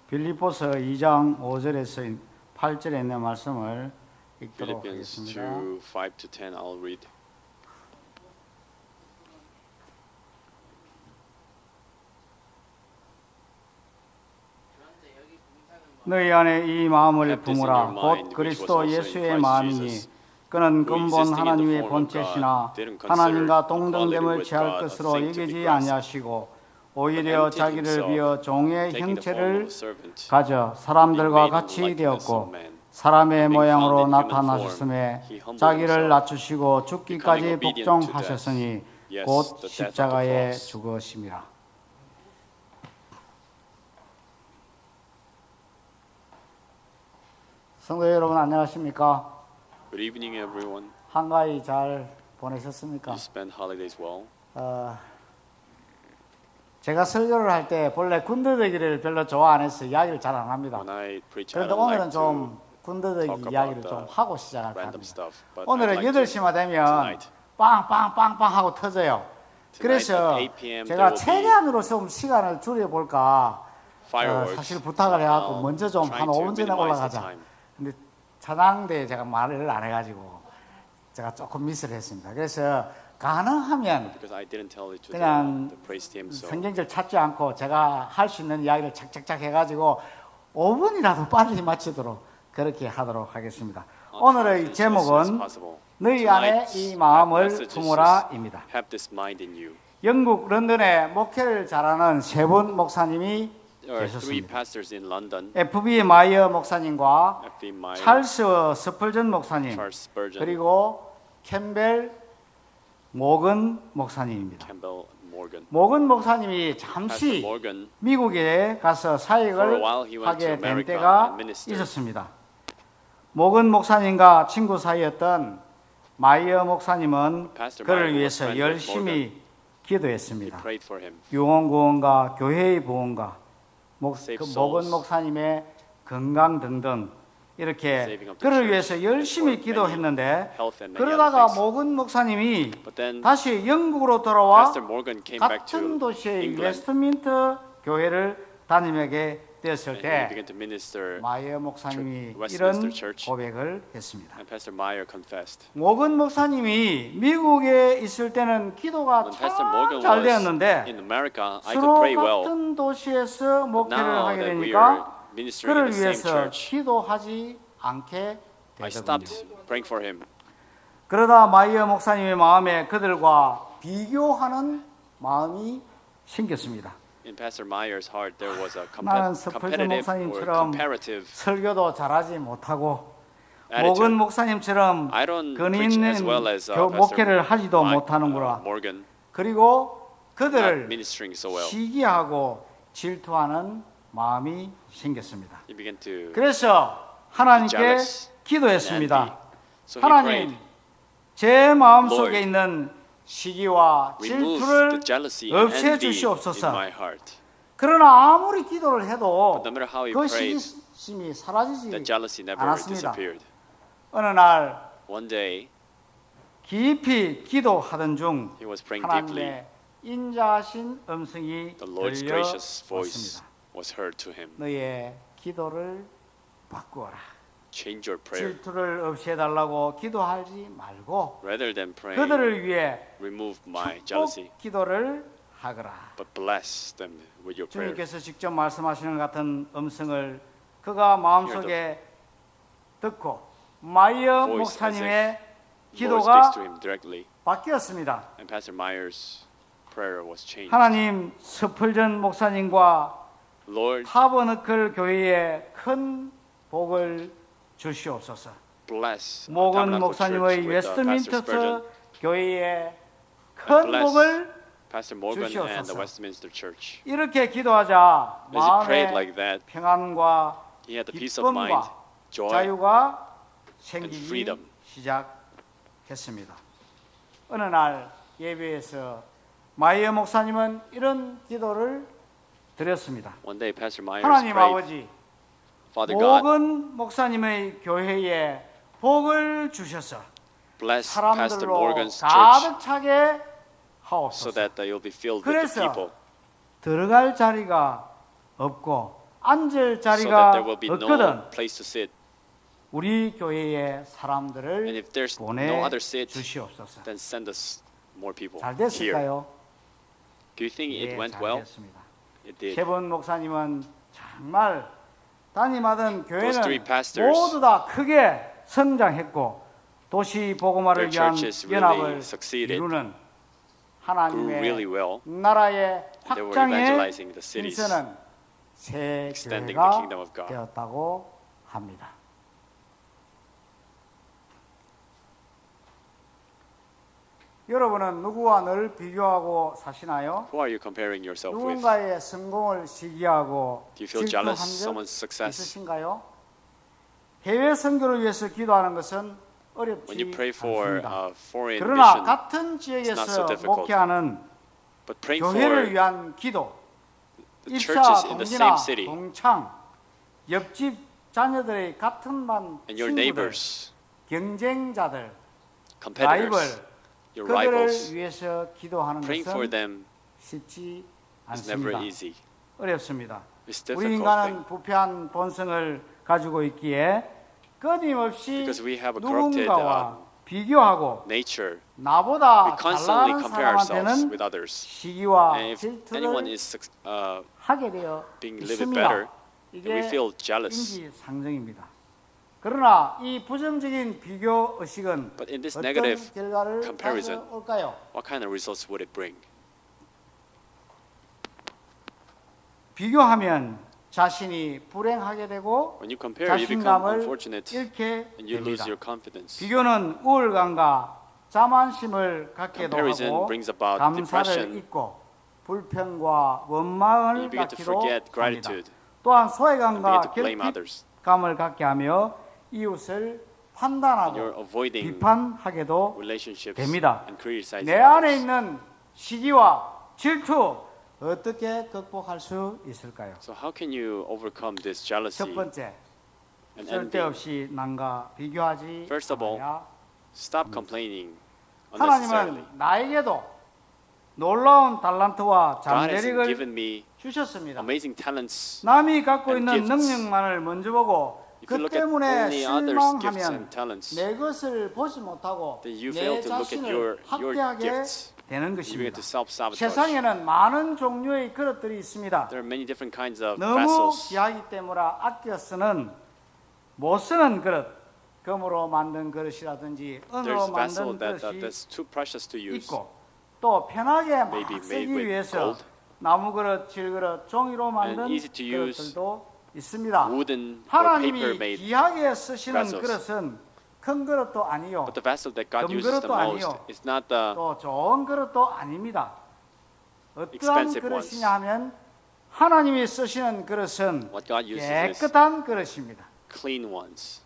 빌립보서 2장 5절에서 8절에 있는 말씀을 읽도록 Philippians 하겠습니다. 2, 5 to 10, I'll read. 너희 안에 이 마음을 Have this in 품으라. your mind, 곧 which was 그리스도 also in 예수의 Christ 마음이니 Jesus, 그는 who 근본 existing in the 하나님의 form of God, 본체시나 didn't consider 하나님과 equality 동등됨을 with 취할 God a 것으로 thing to be 여기지 grasped, 아니하시고 but 오히려 emptied 자기를 himself, 비어 종의 taking the form of 형체를 a servant, 가져 being 사람들과 made in 같이 likeness of 되었고 man. 사람의 Being 모양으로 found in human 나타나셨음에 form, he humbled 자기를 himself, 낮추시고 죽기까지 becoming obedient to 복종하셨으니 death, yes, 곧 the death of the 십자가에 cross. 죽으심이라. 성도 여러분 안녕하십니까? Good evening, everyone. 한가위 잘 보내셨습니까? You spend holidays well. 제가 설교를 할 때 본래 군더더기를 별로 좋아 안 해서 이야기를 잘 안 합니다. When I preach, I 그런데 don't 오늘은 like to 좀 군더더기 talk 이야기를 about 좀 the 하고 시작할 random 겁니다. stuff. But 오늘은 I'd like to 8시만 되면 tonight. 빵빵빵빵 하고 터져요. 그래서 at 8 p.m. 제가 there will be 최대한으로 좀 시간을 줄여볼까 fireworks. 사실 부탁을 해갖고 I'll 먼저 좀 try 한 to 5분 전에 minimize the 올라가자. time. 근데 찬양대에 제가 말을 안 해가지고 제가 조금 미스를 했습니다. 그래서 가능하면 Because I didn't tell it to 그냥 the praise team, so 성경절 찾지 않고 제가 할 수 있는 이야기를 착착착 해가지고 5분이라도 빨리 마치도록 그렇게 하도록 하겠습니다. I'll try 오늘의 to as soon as 제목은 possible. 너희 안에 Tonight's 이 마음을 message is 품으라입니다. Have this mind in you. 영국 런던에 목회를 잘하는 세 분 목사님이 There are three 계셨습니다. pastors in London. F.B. 마이어 목사님과 F.B. Meyer, 찰스 스펄전 목사님 Charles Spurgeon, 그리고 캠벨 모건 목사님입니다. Campbell Morgan. 모건 목사님이 Pastor 잠시 Morgan, 미국에 가서 For a 사역을 while he went 하게 to 된 America 때가 and ministered. 있었습니다. 모건 목사님과 친구 사이였던 마이어 목사님은 Pastor 그를 Meyer was 위해서 friends with 열심히 He 기도했습니다. prayed for him. 유언 구원과 교회의 부흥과 Save 그 souls. 모건 목사님의 건강 등등 이렇게 Saving of the 그를 church 위해서 and 열심히 for 기도했는데 health and many 그러다가 other things. 모건 목사님이 But then 다시 영국으로 돌아와 Pastor Morgan came back to 같은 도시의 England 웨스트민터 교회를 다니게 되었을 and he 때 began to minister. 마이어 목사님이 Westminster 이런 Church. 고백을 했습니다. And Pastor Meyer confessed. 모건 목사님이 미국에 있을 때는 기도가 When Pastor Morgan 참 잘 was 되었는데 in America, I could 서로 pray well. 같은 도시에서 목회를 Now 하게 that we are 되니까 ministering 그를 in the same 위해서 church, 기도하지 않게 I 되더군요. stopped praying for him. 그러다 마이어 목사님의 마음에 그들과 비교하는 마음이 생겼습니다. In Pastor Meyer's heart, there was a 나는 스펄전 competitive or 목사님처럼 comparative 설교도 잘하지 못하고 모건 attitude. 목사님처럼 I don't 근위 preach 있는 as well as 목회를 하지도 못하는구나. Morgan, 그리고 not 그들을 ministering so well. 시기하고 질투하는 마음이 생겼습니다. He began to 그래서 하나님께 jealous 기도했습니다. and envy. So he 하나님, prayed, 제 마음속에 Lord, 있는 시기와 remove 질투를 the jealousy and 없애 envy 주시옵소서. in my heart. 그러나 아무리 기도를 해도 But no matter how he 그 prayed, 시기심이 the 사라지지 jealousy never 않았습니다. disappeared. 어느 날 One day, 깊이 기도하던 중 he was praying deeply. 하나님의 인자하신 음성이 The Lord's gracious voice 들려왔습니다. was heard to him. 너의 기도를 바꾸어라. Change your prayer. 질투를 없애달라고 기도하지 말고 Rather than praying, 그들을 위해 remove my jealousy, 축복 기도를 하거라. but bless them with your prayer. 주님께서 직접 말씀하시는 것 같은 음성을 그가 마음속에 듣고 마이어 Voice 목사님의 The Lord 기도가 speaks to him directly, 바뀌었습니다. and Pastor Meyer's prayer was changed. 하나님 스펄전 목사님과 Lord, 타버너클 교회에 큰 복을 주시옵소서. bless 모건 Tabernacle 목사님의 Church with Pastor 웨스트민스터 Spurgeon, 교회에 큰 bless 복을 Pastor Morgan and the 주시옵소서. Westminster Church. 이렇게 기도하자 As he prayed 마음에 like that, 평안과 he had the peace of mind, 기쁨과 joy, 자유가 and 생기기 freedom. 시작했습니다. 어느 날 예배에서 마이어 목사님은 이런 기도를 드렸습니다. One day, Pastor Myers 하나님 prayed, 아버지, Father God, 모건 목사님의 교회에 복을 주셔서 bless Pastor 사람들로 Morgan's church 가득 차게 so 하옵소서. that you'll be filled with the 그래서 people. 들어갈 자리가 없고 앉을 so that 자리가 there will be 없거든 no place to sit. 우리 교회에 And 사람들을 if there's no 보내 other seat, 주시옵소서. then send us more people 잘 here. 됐을까요? Do you think it 예, went 잘 well? 됐습니다. It did. 세번 목사님은 정말 담임하던 Those three 교회는 pastors 모두 다 크게 성장했고 도시 복음화를 Their 위한 churches 연합을 really succeeded, 이루는 grew 하나님의 really well. 나라의 They were 확장의 evangelizing the cities, 힘서는 새 extending the 교회가 kingdom of God. 되었다고 합니다. 여러분은 누구와 늘 비교하고 사시나요? Who are you comparing yourself with? 누군가의 성공을 시기하고 Do you feel 질투한 jealous of 적 someone's success? 있으신가요? 해외 선교를 위해서 기도하는 것은 어렵지 When you pray for 않습니다. foreign 그러나 mission, 같은 not so 지역에서 difficult. 목회하는 but praying 교회를 for 위한 기도, the 입사 churches in the 동기나 same city 동창, 옆집 자녀들의 같은 반 and your 친구들, neighbors, 경쟁자들, competitors, 라이벌, your 그들을 rivals, 위해서 기도하는 praying for 것은 them 쉽지 is never 않습니다. easy. 어렵습니다. It's 우리 difficult 인간은 thing 부패한 본성을 가지고 있기에 끊임없이 because we have a corrupted 누군가와 비교하고 nature. 나보다 We constantly 잘나는 compare ourselves 사람한테는 with others. 시기와 And if anyone 질투를 is 하게 되어 being a little bit 있습니다. better, then we 이게 feel jealous. 인지상정입니다. 그러나 이 부정적인 비교 의식은 But in this 어떤 negative 결과를 comparison, 가져올까요? what kind of results would it bring? 비교하면 자신이 불행하게 되고 When you compare, you become 자신감을 unfortunate 잃게 and you lose 됩니다. your confidence. 비교는 우울감과 자만심을 갖게도 Comparison 하고 brings about 감사를 depression. 잊고 불평과 원망을 You begin to 갖기도 forget 합니다. gratitude 또한 and begin 소외감과 to blame others. 결핍감을 갖게 하며 이웃을 And 판단하고 you're avoiding 비판하게도 relationships 됩니다. and criticizing 내 안에 others. 있는 시기와 질투 어떻게 극복할 수 있을까요? So how can you overcome this 첫 jealousy 번째, and envy? 쓸데없이 남과 비교하지 First of all, 말아야 Stop complaining unnecessarily. 하나님은 나에게도 놀라운 달란트와 God has 잠재력을 given me 주셨습니다. amazing talents. 남이 갖고 and 있는 gifts. 능력만을 먼저 보고 If 그 you look at 때문에 only others' gifts 실망하면 and talents, 내 것을 보지 못하고 then you 내 fail to look at your 자신을 학대하게 gifts. 되는 You begin 것입니다. to self-sabotage. 세상에는 많은 종류의 그릇들이 있습니다. There are many different kinds of 너무 vessels. 귀하기 때문에 아껴 쓰는 못 쓰는 그릇, 금으로 만든 그릇이라든지 은으로 There's vessel 만든 그릇이 that's too precious to use. 있고 또 편하게 막 Maybe made 쓰기 with 위해서 gold. 나무 그릇, 질 그릇, 종이로 만든 easy to use 그릇들도 있습니다. Wooden or 하나님이 paper-made 귀하게 쓰시는 vessels. 그릇은 큰 그릇도 아니요 But the vessel that God 금 uses the 그릇도 most 아니요. is not the 또 좋은 그릇도 아닙니다. 어떠한 expensive 그릇이냐 하면 하나님이 쓰시는 그릇은 what God uses is 깨끗한 그릇입니다. clean ones.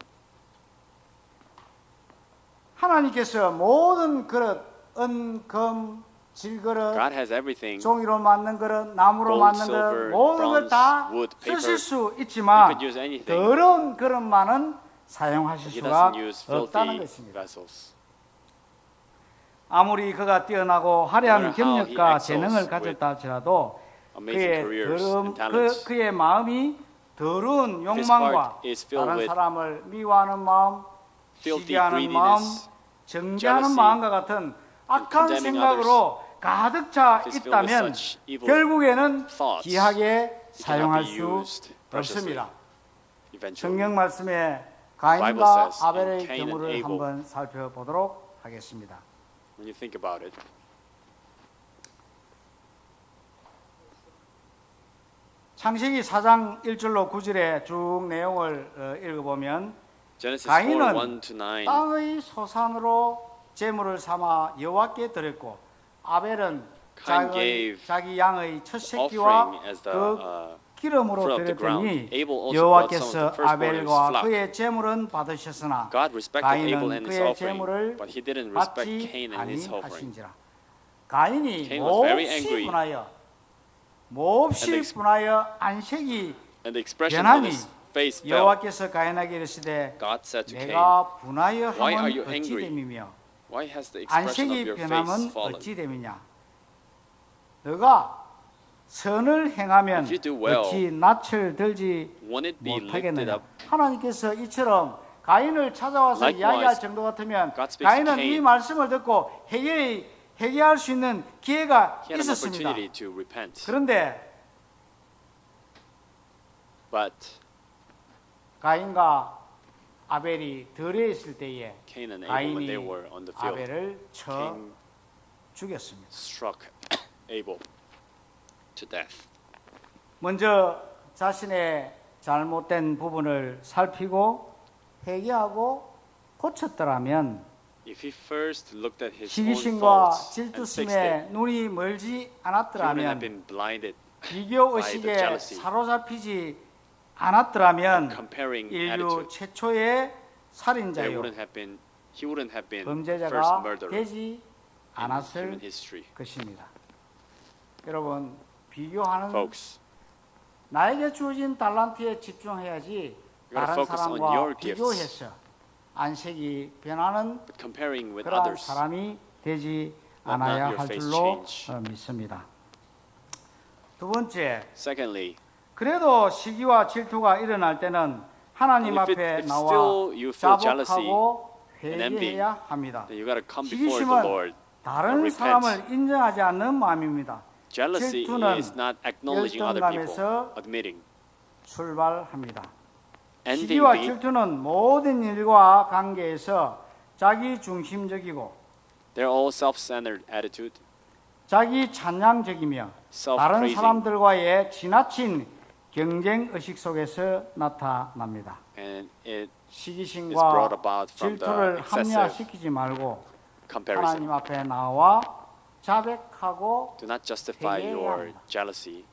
하나님께서 모든 그릇, 은, 금, 질그릇, God has everything. 종이로 만든 그릇, 나무로 Gold, 만든 그릇, silver, 모든 걸 다 bronze, wood, paper. 쓰실 수 You 있지만 could use anything. 더러운 그릇만은 사용하실 He 수가 doesn't use 없다는 filthy 것입니다. vessels. 아무리 그가 뛰어나고 화려한 No matter how he 경력과 excels 재능을 with 가졌다 할지라도 Amazing 그의 careers 더러움, and talents. 그의 마음이 더러운 His 욕망과 heart is filled 다른 with 사람을 미워하는 마음, filthy 시기하는 마음, greediness, 정죄하는 jealousy, 마음과 같은 악한 condemning 생각으로 가득 차 He's filled with 있다면 such evil 결국에는 thoughts. 귀하게 He cannot 사용할 be 수 used preciously. 없습니다. Eventually. 성경 말씀에 Bible 가인과 says 아벨의 in Cain and 경우를 Abel. 한번 살펴보도록 하겠습니다. When you think about it, 창세기 4장 1절로 9절의 쭉 내용을 읽어보면 Genesis 4, 가인은 1 to 9, 땅의 소산으로 제물을 삼아 여호와께 드렸고 아벨은 Cain gave 자기 양의 첫 새끼와 offering as the 그 기름으로 fruit of the ground. 드렸더니 Abel also brought some of 여호와께서 the firstborn of his 아벨과 flock. 그의 제물은 받으셨으나 God respected Abel 가인은 and his 그의 offering, 제물을 but he didn't respect 받지 Cain and his offering. 아니하신지라. 가인이 Cain was very 몹시 angry. 분하여 몹시 And the 분하여 안색이 And the expression on 변하니 his face fell. 여호와께서 가인에게 이르시되 God said to Cain, 내가 분하여 Why are 함은 you 어찌 angry? 됨이며 why has the expression of 안색이 your face 변함은 fallen? 어찌 됨이냐. 너가 선을 행하면 If you do well, 어찌 낯을 들지 won't it be lifted 못하겠느냐. up? 하나님께서 이처럼 가인을 찾아와서 Likewise, 이야기할 정도 같으면 God speaks to 가인은 이 Cain. 말씀을 듣고 회개할 수 있는 기회가 He had an 있었습니다. opportunity to repent. 그런데 But 가인과 아벨이 들에 있을 때에 Cain and Abel, when they 가인이 were on the field, 아벨을 쳐 Cain 죽였습니다. struck Abel to death. 먼저 자신의 잘못된 부분을 살피고 회개하고 고쳤더라면 If he first looked at his own 시기심과 faults and fixed it, 질투심에 눈이 멀지 he wouldn't have 않았더라면 been blinded 비교 by the 의식에 jealousy 사로잡히지 않았더라면 comparing 인류 attitude. 최초의 There 살인자요 he wouldn't have been first 범죄자가 murderer 되지 in 않았을 human history. 것입니다. 여러분 비교하는 Folks, 나에게 주어진 달란트에 집중해야지 You gotta 다른 focus on 사람과 your gifts. 비교해서 안색이 변하는 but comparing with 그러한 others, 사람이 되지 Let 않아야 not your 할 face 줄로 change. 믿습니다. 두 번째, secondly, 그래도 시기와 질투가 일어날 때는 하나님 if 앞에 if 나와 still you feel jealousy 자복하고 and envy, 회개해야 합니다. then you got to come before the 시기심은 Lord. 다른 repent. 사람을 인정하지 않는 마음입니다. Jealousy 질투는 is not acknowledging other people, 열등감에서 admitting. 출발합니다. Envy 시기와 질투는 모든 일과 관계에서 자기 중심적이고 they're all self-centered attitude, 자기 찬양적이며 다른 self-praising, 사람들과의 지나친 경쟁 의식 속에서 나타납니다. and it is 시기심과 brought about from the 질투를 excessive 합리화시키지 말고 comparison. 하나님 앞에 나와 자백하고 Do not justify 회개해야 your 합니다. jealousy.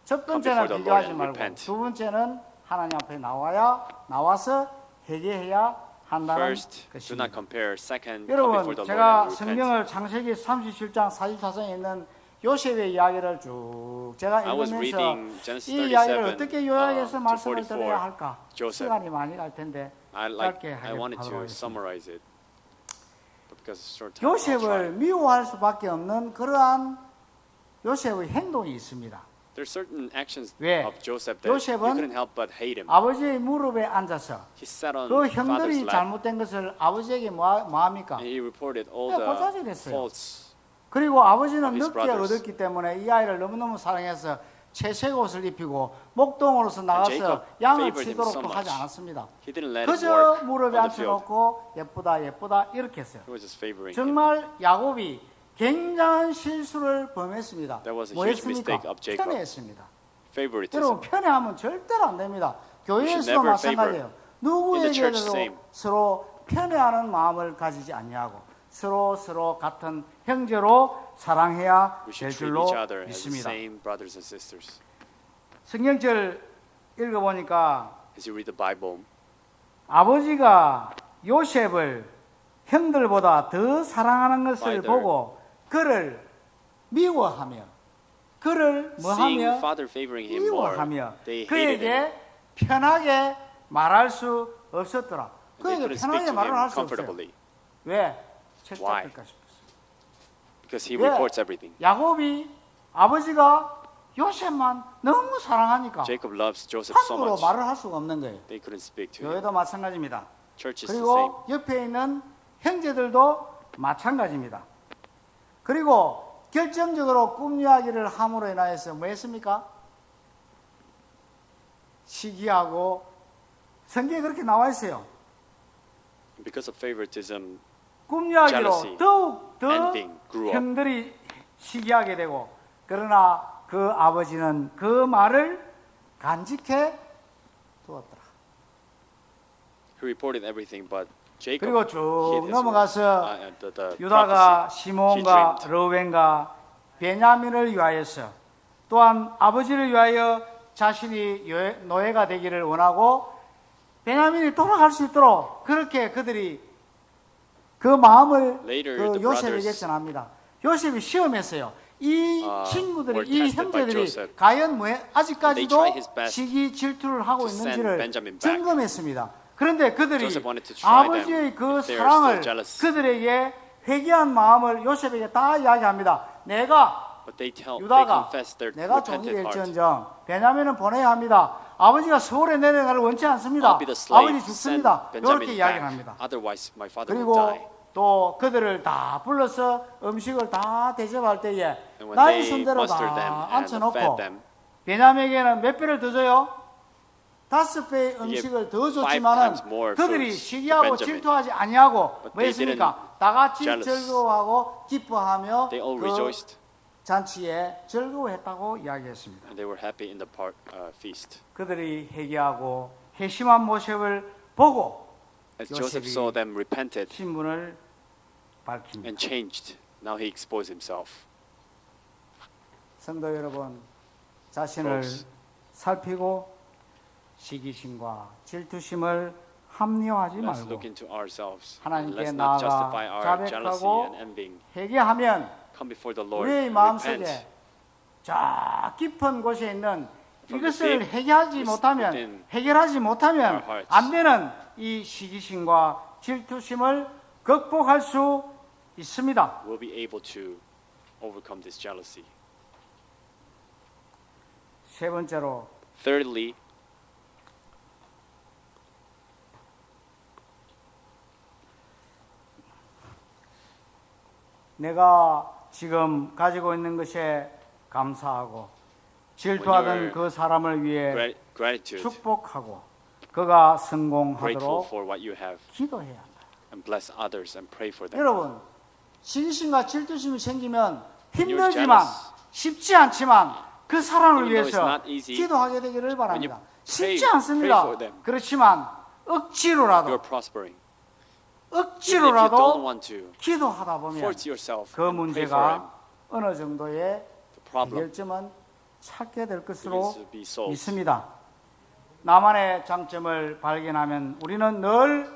첫 Come 번째는 before the Lord 비교하지 and 말고 repent. 두 번째는 하나님 앞에 나와서 회개해야 한다는 First, do 것입니다. not compare. Second, come 여러분 before the Lord 제가 and repent. 성경을 창세기 37장 44장에 있는 요셉의 이야기를 쭉 제가 I was 읽으면서 reading Genesis 이 이야기를 37 어떻게 요약해서 to 말씀을 44. 드려야 할까? Joseph. 시간이 많이 갈 텐데 I 짧게 wanted 하도록 to 하겠습니다. summarize it, but because of short time, I'll try. 요셉을 미워할 수밖에 없는 그러한 요셉의 행동이 있습니다. There are certain actions 왜? of Joseph that you 요셉은 couldn't help but hate him. 아버지의 무릎에 앉아서 He sat on 그 father's 형들이 lap 잘못된 것을 아버지에게 뭐합니까? and he reported all 네, the 고자질했어요. faults. 그리고 아버지는 of his 늦게 brothers. 얻었기 때문에 이 아이를 너무너무 사랑해서 채색 옷을 입히고 목동으로서 나가서 Jacob 양을 favored him 치도록 so much. 하지 않았습니다. He didn't let him 그저 work 무릎에 on the field. 앉혀놓고 예쁘다 예쁘다 이렇게 했어요. He was just favoring him. 정말 야곱이 굉장한 실수를 범했습니다. That was a 뭐 huge 했습니까? mistake of Jacob. 편애했습니다. Favoritism. 여러분 편애하면 절대로 안 됩니다. 교회에서도 never 마찬가지예요. In the church, 누구에게도 same. 서로 편애하는 마음을 가지지 않냐고 서로 같은 형제로 사랑해야 We 될 should treat 줄로 each other as the 믿습니다. same brothers and sisters. 성경절 읽어보니까 As you read the Bible, 아버지가 요셉을 형들보다 더 사랑하는 것을 Father. 보고 그를 미워하며 그를 seeing 뭐하며 father favoring him more, 미워하며 they hated him. 그에게 편하게 말할 수 없었더라. They 그에게 couldn't speak 편하게 to 말을 him 할 수 없어요. comfortably 왜? 책 Why? 잡힐까 싶어서. because he 왜? reports everything. 야곱이 아버지가 요셉만 너무 사랑하니까 Jacob loves Joseph so 함부로 much, 말을 할 수가 없는 거예요. they couldn't speak to him. 교회도 마찬가지입니다. Church is the same. 그리고 옆에 있는 형제들도 마찬가지입니다. 그리고 결정적으로 꿈 이야기를 함으로 인하여서 뭐 했습니까? 시기하고 성경에 그렇게 나와 있어요. Because of favoritism, 꿈 이야기로 jealousy, 더욱 더 envying grew up. 형들이 시기하게 되고 그러나 그 아버지는 그 말을 간직해 두었더라. He reported everything, but Jacob 그리고 hid 쭉 his word. 넘어가서 the 유다가 prophecy. 시몬과 He dreamed. 르우벤과 베냐민을 위하여서 또한 아버지를 위하여 자신이 노예가 되기를 원하고 베냐민이 돌아갈 수 있도록 그렇게 그들이 그 마음을 Later, 그 the 요셉에게 brothers, 전합니다. 요셉이 시험했어요. 이 친구들이 were 이 tested by 형제들이 Joseph. 과연 They 아직까지도 tried his best 시기 질투를 하고 to send 있는지를 Benjamin back. 점검했습니다. 그런데 그들이 Joseph wanted to try them 아버지의 그 if they are 사랑을 still jealous. 그들에게 회개한 마음을 요셉에게 다 이야기합니다. 내가 But they 유다가 confess their 내가 종이 repentant heart. 될지언정 베냐민은 보내야 합니다. 아버지가 서울에 내려가를 원치 않습니다. I'll be the slave. 아버지 죽습니다. Send 이렇게 Benjamin 이야기를 back. 합니다. Otherwise, my father will 그리고 die. 또 그들을 다 불러서 음식을 다 대접할 때에 And when 나이 they 순대로 mustered them 다 and fed 앉혀놓고 them, 베냐민에게는 몇 배를 더 줘요? 5배의 He gave 음식을 더 5 줬지만은 times more 그들이 foods to 시기하고 Benjamin. 질투하지 아니하고 But 뭐 they 했습니까? 다 같이 jealous. 즐거워하고 기뻐하며 they all 그 rejoiced 잔치에 즐거워했다고 이야기했습니다. and they were happy in the feast. 그들이 회개하고 회심한 모습을 보고 As Joseph saw them repented 신분을 밝힙니다. and changed, now he exposed himself. 성도 여러분, 자신을 Folks. 살피고 시기심과 질투심을 합리화하지 Let's 말고 look into ourselves. And 하나님께 let's not 나아가 justify our jealousy 자백하고 and envying. 회개하면 Come before the Lord 우리의 and 마음속에 repent. 저 깊은 곳에 있는 From 이것을 the deep 해결하지 못하면 within 해결하지 못하면 our hearts. 안 되는 이 시기심과 질투심을 극복할 수 있습니다. We'll be able to overcome this jealousy. 세 번째로 Thirdly, 내가 지금 가지고 있는 것에 감사하고 질투하던 When you're 그 사람을 위해 gratitude, 축복하고 그가 grateful 성공하도록 for what you have, 기도해야 한다. and bless others and pray for them. 여러분, 시기심과 질투심이 생기면 When you're 힘들지만 jealous, 쉽지 않지만 그 사람을 even though it's 위해서 not easy, 기도하게 되기를 바랍니다. you 쉽지 pray 않습니다. for them. 그렇지만 You're 억지로라도 prospering. Even if you don't 억지로라도 want to, 기도하다 보면 force yourself 그 and pray for him. 문제가 어느 정도의 The problem 해결점은 찾게 될 것으로 begins to be solved. 믿습니다. 나만의 장점을 발견하면 우리는 늘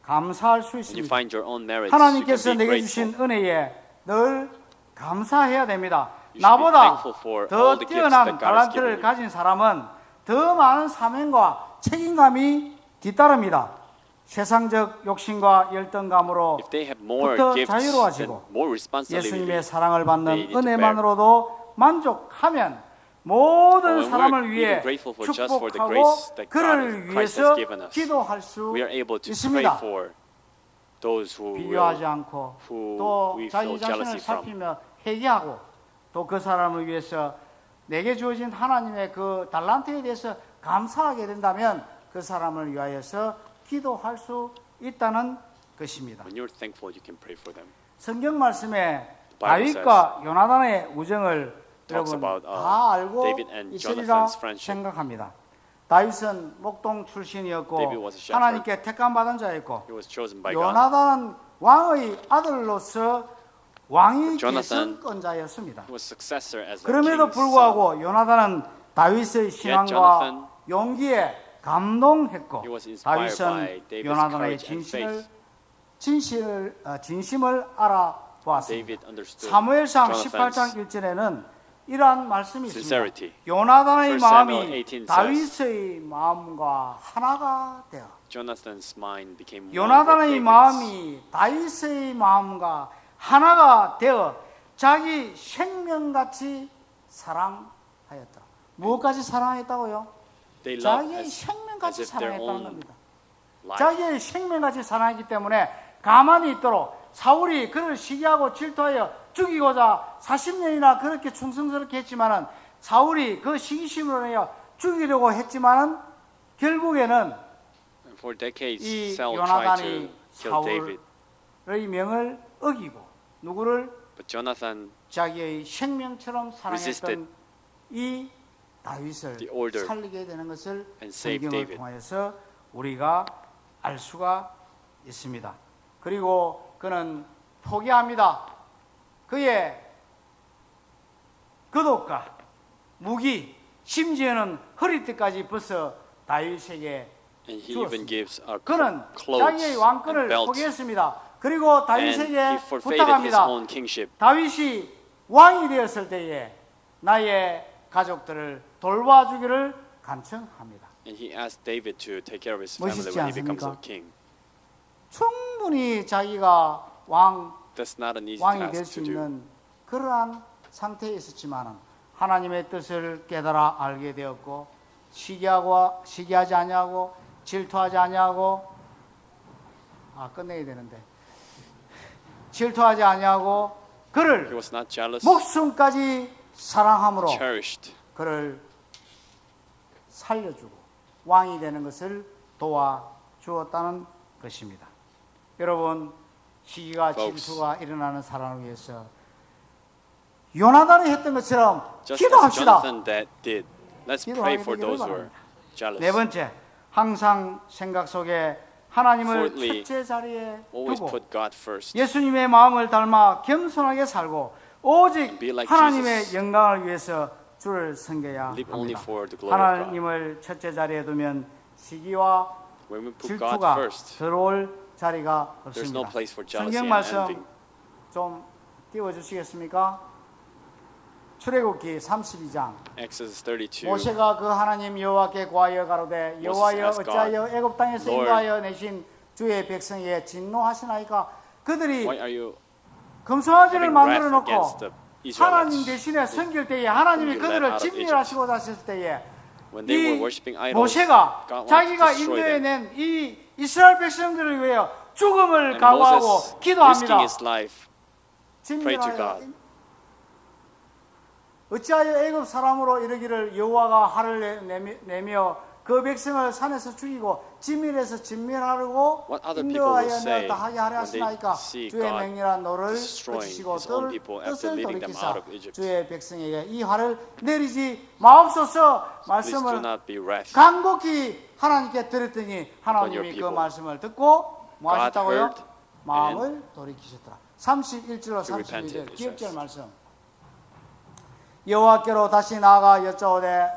감사할 수 When you 있습니다. find your own merits, you 하나님께서 can be 내게 grateful. 주신 은혜에 늘 감사해야 됩니다. You should be 나보다 thankful for all 더 the gifts 뛰어난 that God has given 달란트를 you. 가진 사람은 더 많은 사명과 책임감이 뒤따릅니다. 세상적 욕심과 열등감으로 If they have more 부터 gifts 자유로워지고 and more responsibility, 예수님의 사랑을 they 받는 need to 은혜만으로도 만족하면 But 모든 when we're 사람을 even 위해 grateful for just for the 축복하고 grace that God 그를 and Christ 위해서 has given us, 기도할 수 we are able to pray 있습니다. for those who 비교하지 will, 않고 who 또 we 자기 feel 자신을 jealousy from. 살피며 회개하고 또 그 사람을 위해서 내게 주어진 하나님의 그 달란트에 대해서 감사하게 된다면 그 사람을 위하여서 기도할 수 있다는 것입니다. When you're thankful, you can pray for them. 성경 말씀에 Bible 다윗과 요나단의 우정을 talks 여러분 about, 다 알고 David and 있으리라 Jonathan's friendship. 생각합니다. 다윗은 목동 출신이었고 David was a shepherd. 하나님께 택감 받은 자였고 He was chosen by God. 요나단은 왕의 아들로서 왕의 Jonathan 계승권자였습니다. He was successor as a 그럼에도 king's 불구하고 요나단은 다윗의 신앙과 Jonathan, 용기에 감동했고 he was inspired by 다윗은 David's 요나단의 courage and 진심을 알아보았습니다. David understood 사무엘상 Jonathan's 18장 1절에는 이러한 말씀이 있습니다. sincerity. 요나단의 1 마음이 Samuel 18 다윗의 마음과 하나가 되어 Jonathan's mind became one with 요나단의 David's. 마음이 다윗의 마음과 하나가 되어 자기 생명같이 사랑하였다. 무엇까지 사랑했다고요? They loved 자기의 as 생명같이 if their 사랑했다는 own 겁니다. life. 자기의 생명같이 사랑했기 때문에 가만히 있도록 사울이 그를 시기하고 질투하여 죽이고자 40년이나 그렇게 충성스럽게 했지만은 사울이 그 시기심으로 인하여 죽이려고 했지만은 결국에는 And for decades, 이 Saul tried to 요나단이 kill David, 사울의 명을 어기고 누구를 but Jonathan 자기의 생명처럼 resisted 사랑했던 이 다윗을 the order 살리게 되는 것을 and saved 성경을 David. 통하여서 우리가 알 수가 있습니다. 그리고 그는 포기합니다. 그의 겉옷과 무기, 심지어는 허리띠까지 벗어 다윗에게 and he even 주었습니다. gives 그는 clothes 자기의 and 왕권을 belt, 포기했습니다. 그리고 and 다윗에게 he forfeited his 부탁합니다. own kingship. 다윗이 왕이 되었을 때에 나의 가족들을 돌봐주기를 간청합니다. And he asked David to take care of his family 멋있지 when he becomes a 않습니까? king. 충분히 자기가 왕이 That's not an easy 될 task 수 to do. 있는 그러한 상태에 있었지만은 하나님의 뜻을 깨달아 알게 되었고 시기하지 아니하고 질투하지 아니하고 끝내야 되는데 질투하지 아니하고 He 그를 was not jealous, 목숨까지 사랑함으로 cherished. 그를 살려주고 왕이 되는 것을 도와주었다는 것입니다. 여러분, 시기가 Folks. 질투가 일어나는 사람을 위해서 요나단이 했던 것처럼 Just as 기도합시다. Jonathan that did, let's 기도하게 pray for 되기를 those who are 바랍니다. jealous. 네 번째, 항상 생각 속에 하나님을 Fourthly, 첫째 자리에 Always 두고 put God first. 예수님의 마음을 닮아 겸손하게 살고 오직 Be like 하나님의 Jesus. 영광을 위해서 주를 섬겨야 Live only 합니다. for the glory of God. 하나님을 첫째 자리에 두면 시기와 When we put God 질투가 first, 들어올 자리가 there's no 없습니다. place for jealousy 성경 and 말씀 envy. 좀 띄워주시겠습니까? 출애굽기 32장 Exodus 32. 모세가 그 하나님 여호와께 구하여 가로되 여호와여 asked God, 어찌하여 애굽 땅에서 Lord, 인도하여 내신 주의 백성에게 진노하시나이까? 그들이 Why are you 금송아지를 having 만들어 wrath 놓고 against the 하나님 Israelites? 대신에 섬길 때에 하나님이 whom you led 그들을 out of 진멸하시고자 하셨을 때에 When they were 이 worshiping idols, 모세가 God wanted 자기가 to destroy them. 인도해낸 이 이스라엘 백성들을 위하여 죽음을 And 각오하고 Moses, 기도합니다. risking his life, prayed to 진멸하여 God. 어찌하여 애굽 사람으로 이르기를 여호와가 화를 내며 그 백성을 산에서 죽이고 진밀에서 진멸하려고 What other people will 인도하여 say 내었다 하게 하려 when they 하시나이까? see 주의 God 맹렬한 노를 destroying 그치시고 his own people after 뜻을 leading them 돌이키사 out of Egypt. 주의 백성에게 이 화를 내리지 마옵소서. Please do 말씀을 not be wrath. 간곡히 하나님께 드렸더니 하나님이 그 people. 말씀을 듣고 뭐 God 하셨다고요? heard 마음을 돌이키셨더라. 31절로 He repented, 32절 it 기억절 says. 말씀. 여호와께로 다시 나아가 여짜오되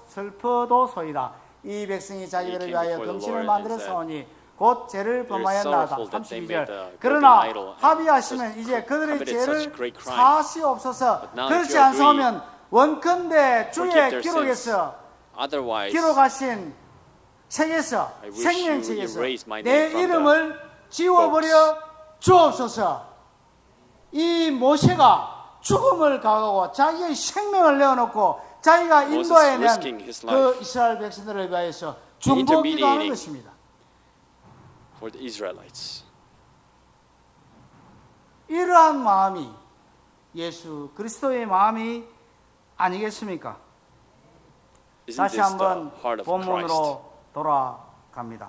슬퍼도소이다. 이 백성이 자기들을 He came 위하여 before the 금신을 Lord 만들어 and said, 사오니 곧 죄를 범하였나이다. sorrowful that they made the 32절. golden 그러나 idol and 합의하시면 just 이제 그들의 committed 죄를 such great crime. 사하시옵소서. But now if 그렇지 you 않사오면 원컨대 주의 forgive their 기록에서 Otherwise, 기록하신 책에서 I wish 생명책에서 you erase my 내 name from 이름을 지워버려 주옵소서. 이 모세가 죽음을 각오하고 자기의 생명을 내어놓고 자기가 Moses 인도해낸 risking his 그 life. 이스라엘 백성들을 위하여서 중보기도하는 intermediating. 것입니다. for the Israelites. 이러한 마음이 예수 그리스도의 마음이 아니겠습니까? Isn't 다시 this the 한번 heart of Christ? 본문으로 돌아갑니다.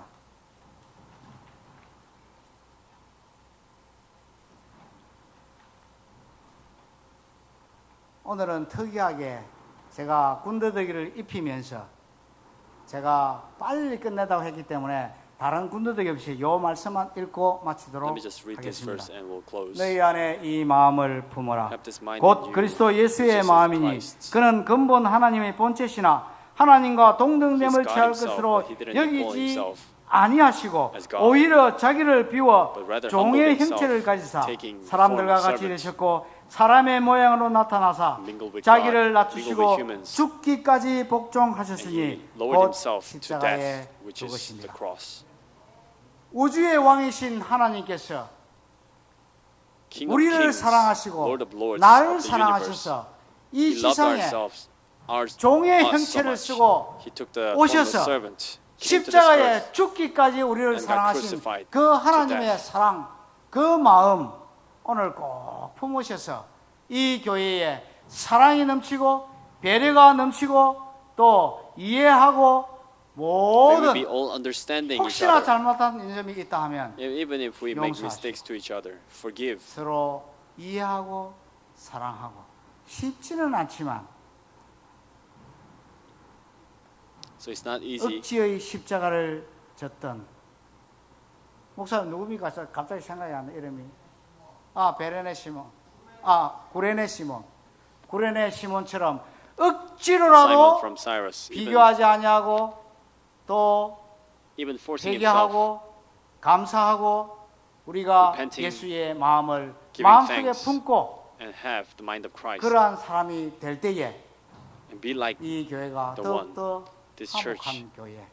오늘은 특이하게 제가 군더더기를 입히면서 제가 빨리 끝내다고 했기 때문에 다른 군더더기 없이 이 말씀만 읽고 Let 마치도록 me just read this 하겠습니다. verse and we'll close. 너희 안에 이 마음을 품어라. Have this mind in 곧 you, 그리스도 예수의 which is in 마음이니 Christ. 그는 근본 하나님의 본체시나 하나님과 동등됨을 He is God 취할 himself, 것으로 but he didn't call 여기지 himself 아니하시고 as God, 오히려 자기를 비워 but rather 종의 humbled 형체를 himself, 가지사 taking the 사람들과 form of 같이 servant. 되셨고 사람의 모양으로 나타나사 Mingled with 자기를 God, 낮추시고 mingled with humans. 죽기까지 And he 복종하셨으니 lowered 곧 himself to 십자가에 death, which is the 죽으십니다. cross. 우주의 왕이신 하나님께서 King of 우리를 kings, 사랑하시고 Lord of lords 나를 of the universe. 사랑하셔서 이 He loved 지상에 ourselves, 종의 us so 형체를 much. 쓰고 He took the form of a 오셔서 servant, came to this earth, 십자가에 죽기까지 우리를 and got 사랑하신 crucified 그 to 하나님의 death. 사랑, 그 마음 오늘 꼭 품으셔서 이 교회에 사랑이 넘치고 배려가 넘치고 또 이해하고 may we be 모든 all understanding each 혹시나 other. 잘못한 점이 있다 하면 Even if we make 용서하시고. mistakes to each other, forgive. 서로 이해하고 사랑하고 쉽지는 않지만 So it's not easy. 억지의 십자가를 졌던 목사님 누굽니까? 갑자기 생각이 안 나 이름이 베레네 시몬 구레네 시몬 구레네 시몬처럼 Simon 억지로라도 from Cyrus, 비교하지 아니하고 또 even forcing himself, 회개하고 감사하고 우리가 Repenting, 예수의 마음을 giving 마음속에 thanks. 품고 and have the mind of Christ, 그러한 사람이 될 때에 and be like 이 교회가 the one, 더욱더 this 화목한 church. 교회,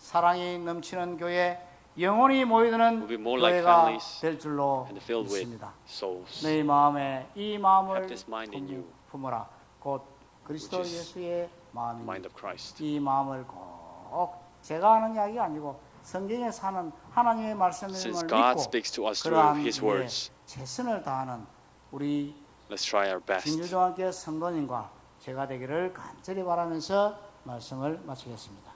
사랑이 넘치는 교회, 영혼이 모이드는 will be more like 교회가 families 될 줄로 and filled with 믿습니다. souls. 너희 마음에 이 마음을 Have this mind in you. 품어라. 곧 그리스도 Which is 예수의 마음이 Mind of Christ. 이 마음을 꼭 제가 하는 이야기가 아니고 성경에 사는 하나님의 말씀을 Since God 믿고 speaks to us 그러한 through His 일에 words, 최선을 다하는 우리 let's try our best. 진주종학교 성도님과 제가 되기를 간절히 바라면서 말씀을 마치겠습니다.